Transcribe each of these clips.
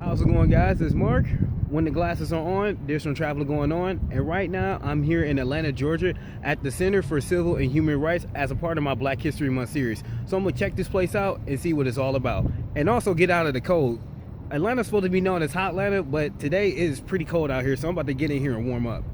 How's it going, guys? It's Mark. When the glasses are on, there's some travel going on. And right now, I'm here in Atlanta, Georgia at the Center for Civil and Human Rights as a part of my Black History Month series. So I'm going to check this place out and see what it's all about. And also get out of the cold. Atlanta's supposed to be known as Hot Atlanta, but today is pretty cold out here. So I'm about to get in here and warm up.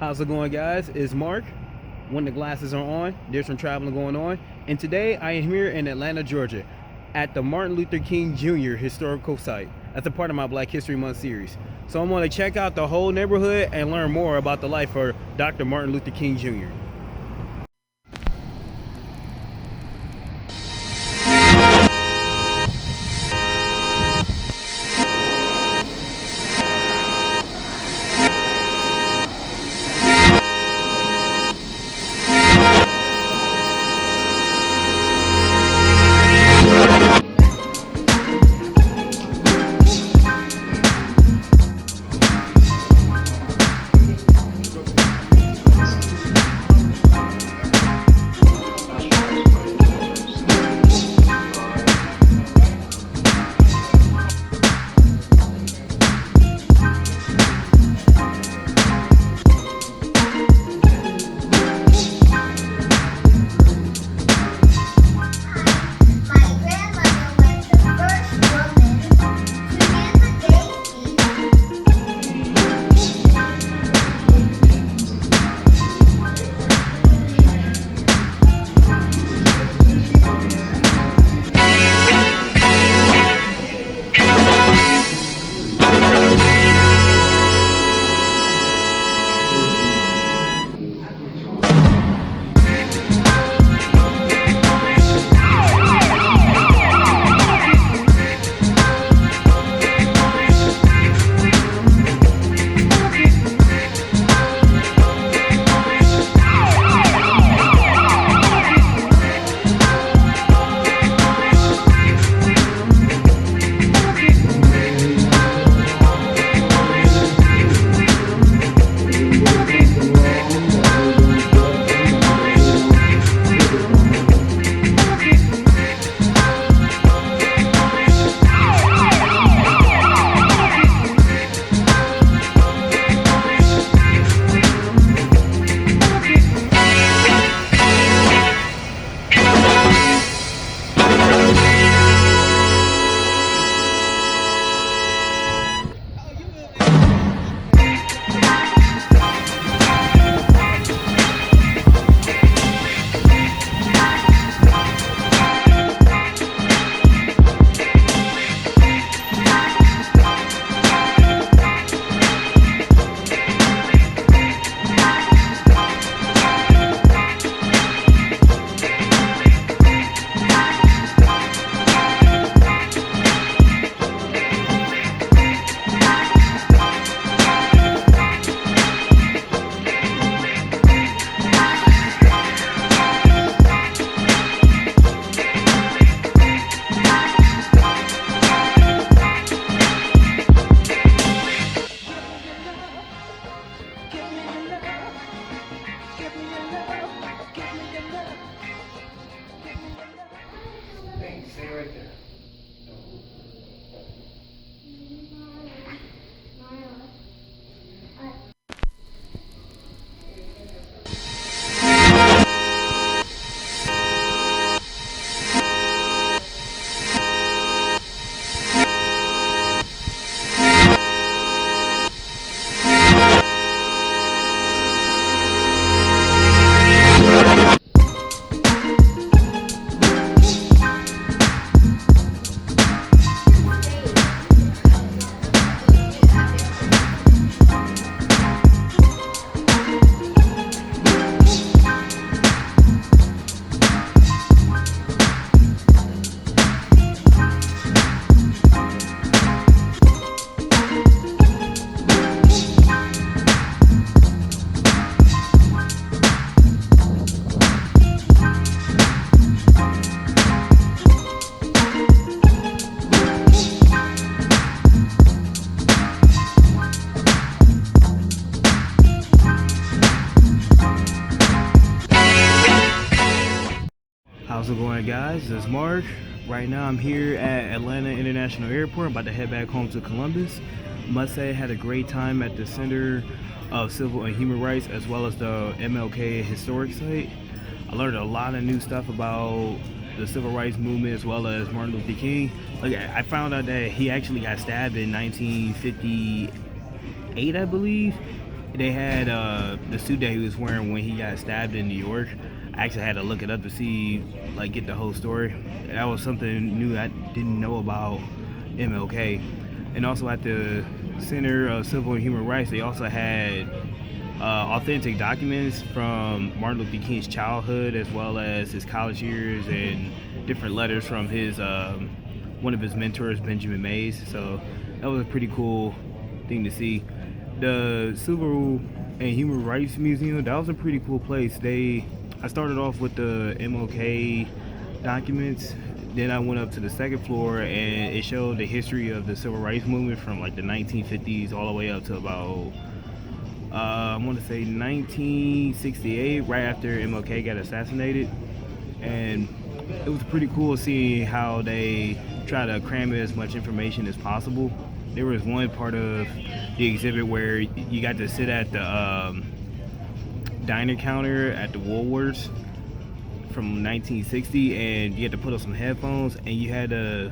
How's it going, guys? It's Mark. When the glasses are on, there's some traveling going on. And today I am here in Atlanta, Georgia at the Martin Luther King Jr. historical site as a part of my Black History Month series. So I'm going to check out the whole neighborhood and learn more about the life of Dr. Martin Luther King Jr. How's it going, guys? It's Mark. Right now I'm here at Atlanta International Airport. I'm about to head back home to Columbus. Must say I had a great time at the Center of Civil and Human Rights as well as the MLK Historic Site. I learned a lot of new stuff about the Civil Rights Movement as well as Martin Luther King. Like, I found out that he actually got stabbed in 1958, I believe. They had the suit that he was wearing when he got stabbed in New York. I actually had to look it up to see, like, get the whole story. That was something new I didn't know about MLK. And also at the Center of Civil and Human Rights, they also had authentic documents from Martin Luther King's childhood as well as his college years and different letters from his one of his mentors, Benjamin Mays. So that was a pretty cool thing to see. The Civil and Human Rights Museum, that was a pretty cool place. I started off with the MLK documents, then I went up to the second floor and it showed the history of the Civil Rights Movement from like the 1950s all the way up to about I want to say 1968, right after MLK got assassinated. And it was pretty cool seeing how they try to cram in as much information as possible. There was one part of the exhibit where you got to sit at the diner counter at the Woolworths from 1960, and you had to put on some headphones, and and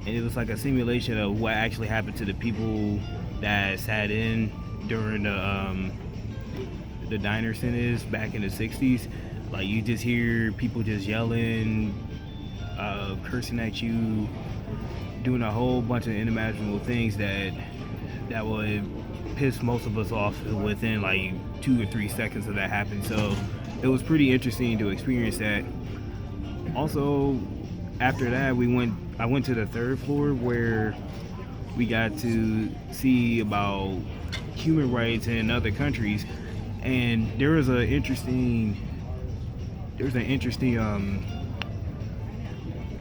it was like a simulation of what actually happened to the people that sat in during the diner centers back in the 60s. Like, you just hear people just yelling, cursing at you, doing a whole bunch of unimaginable things that would piss most of us off within like 2 or 3 seconds of that happening. So it was pretty interesting to experience that. Also, after that, I went to the third floor where we got to see about human rights in other countries, and there was an interesting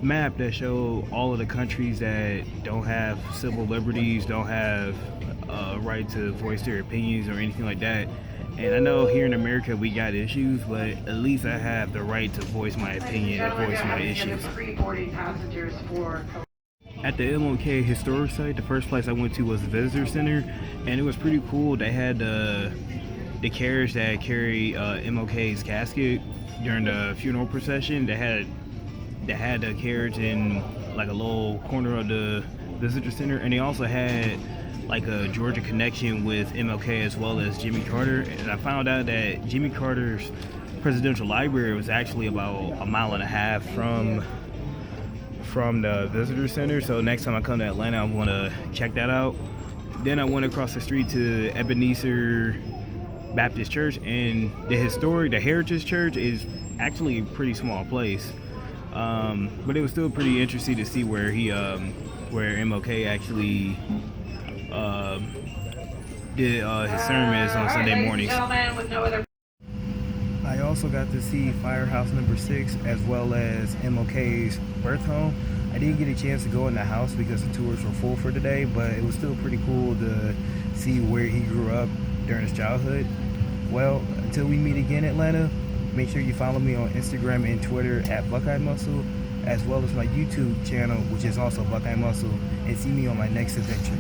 map that showed all of the countries that don't have civil liberties, don't have a right to voice their opinions or anything like that. And I know here in America we got issues, but at least I have the right to voice my opinion and voice my issues. At the MLK Historic Site, the first place I went to was the Visitor Center, and it was pretty cool. They had the carriage that carried MLK's casket during the funeral procession. They had the carriage in like a little corner of the Visitor Center, and they also had like a Georgia connection with MLK as well as Jimmy Carter. And I found out that Jimmy Carter's presidential library was actually about a mile and a half from the Visitor Center. So next time I come to Atlanta, I want to check that out. Then I went across the street to Ebenezer Baptist Church, and the Heritage Church is actually a pretty small place. But it was still pretty interesting to see where where MLK actually did his sermons on Sunday mornings. I also got to see Firehouse Number 6 as well as MLK's birth home. I didn't get a chance to go in the house because the tours were full for today, but it was still pretty cool to see where he grew up during his childhood. Well, until we meet again, Atlanta, make sure you follow me on Instagram and Twitter at Buckeye Muscle, as well as my YouTube channel, which is also Buckeye Muscle, and see me on my next adventure.